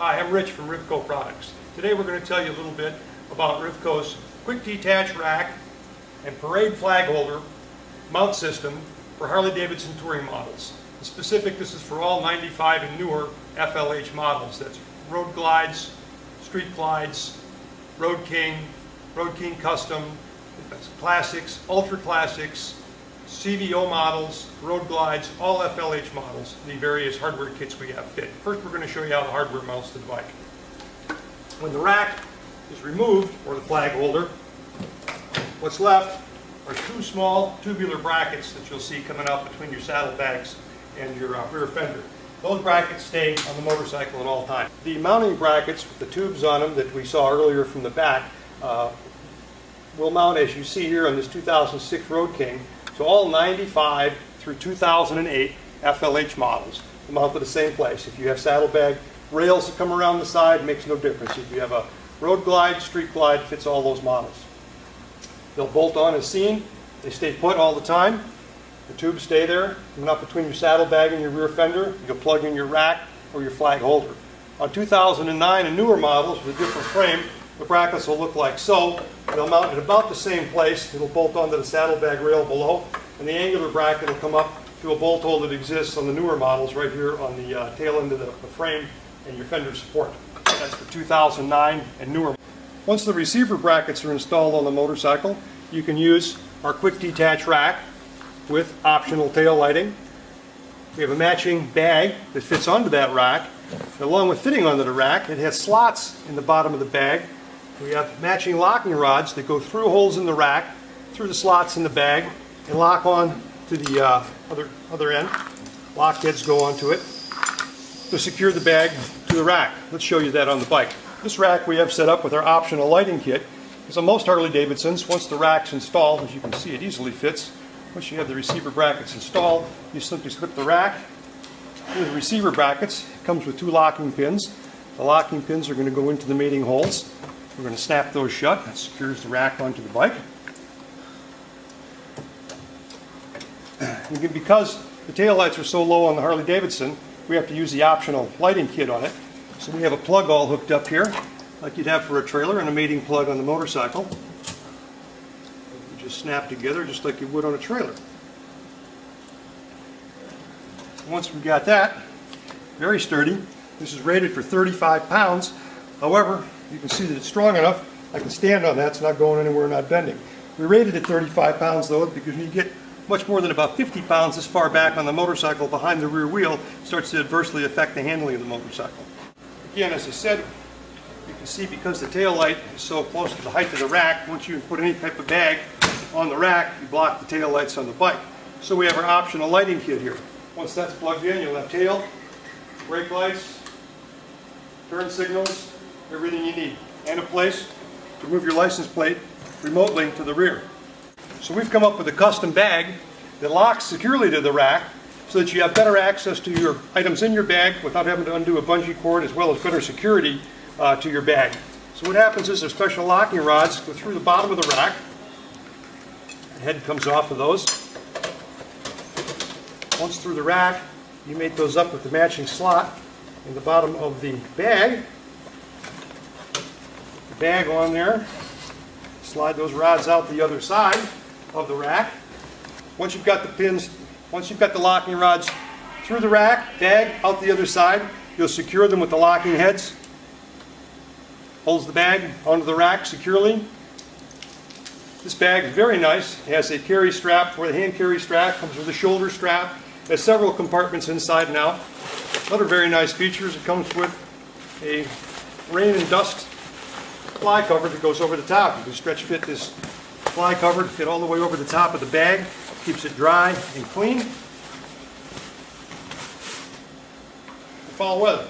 Hi, I'm Rich from Rivco Products. Today we're going to tell you a little bit about Rivco's quick detach rack and parade flag holder mount system for Harley-Davidson touring models. In specific, this is for all 95 and newer FLH models. That's Road Glides, Street Glides, Road King Custom, Classics, Ultra Classics, CVO models, Road Glides, all FLH models, the various hardware kits we have fit. First, we're going to show you how the hardware mounts to the bike. When the rack is removed, or the flag holder, what's left are two small tubular brackets that you'll see coming out between your saddlebags and your rear fender. Those brackets stay on the motorcycle at all times. The mounting brackets with the tubes on them that we saw earlier from the back will mount, as you see here, on this 2006 Road King. So all 95 through 2008 FLH models will mount to the same place. If you have saddlebag rails that come around the side, it makes no difference. If you have a Road Glide, Street Glide, fits all those models. They'll bolt on as seen. They stay put all the time. The tubes stay there, coming up between your saddlebag and your rear fender. You'll plug in your rack or your flag holder. On 2009 and newer models with a different frame, the brackets will look like so. They'll mount at about the same place. It'll bolt onto the saddlebag rail below, and the angular bracket will come up to a bolt hole that exists on the newer models right here on the tail end of the frame and your fender support. That's for 2009 and newer. Once the receiver brackets are installed on the motorcycle, you can use our quick detach rack with optional tail lighting. We have a matching bag that fits onto that rack. Along with fitting onto the rack, it has slots in the bottom of the bag. We have matching locking rods that go through holes in the rack, through the slots in the bag, and lock on to the other end. Lock heads go onto it to secure the bag to the rack. Let's show you that on the bike. This rack we have set up with our optional lighting kit. Because on most Harley-Davidsons, once the rack's installed, as you can see, it easily fits. Once you have the receiver brackets installed, you simply slip the rack with the receiver brackets. It comes with two locking pins. The locking pins are going to go into the mating holes. We're going to snap those shut. That secures the rack onto the bike. And because the taillights are so low on the Harley-Davidson, we have to use the optional lighting kit on it. So we have a plug all hooked up here, like you'd have for a trailer, and a mating plug on the motorcycle. You just snap together just like you would on a trailer. Once we got that, very sturdy. This is rated for 35 pounds. However, you can see that it's strong enough. I can stand on that. It's not going anywhere, not bending. We rated it 35 pounds though, because when you get much more than about 50 pounds this far back on the motorcycle behind the rear wheel, it starts to adversely affect the handling of the motorcycle. Again, as I said, you can see because the tail light is so close to the height of the rack, once you put any type of bag on the rack, you block the tail lights on the bike. So we have our optional lighting kit here. Once that's plugged in, you'll have tail, brake lights, turn signals, everything you need, and a place to move your license plate remotely to the rear. So we've come up with a custom bag that locks securely to the rack so that you have better access to your items in your bag without having to undo a bungee cord, as well as better security to your bag. So what happens is there's special locking rods go through the bottom of the rack. The head comes off of those. Once through the rack, you mate those up with the matching slot in the bottom of the bag. The bag on there. Slide those rods out the other side of the rack. Once you've got the pins, once you've got the locking rods through the rack, bag out the other side, you'll secure them with the locking heads. Holds the bag onto the rack securely. This bag is very nice. It has a carry strap for the hand carry strap, comes with a shoulder strap. It has several compartments inside and out. Other very nice features, it comes with a rain and dust fly cover that goes over the top. You can stretch fit this fly cover to fit all the way over the top of the bag. Keeps it dry and clean for fall weather.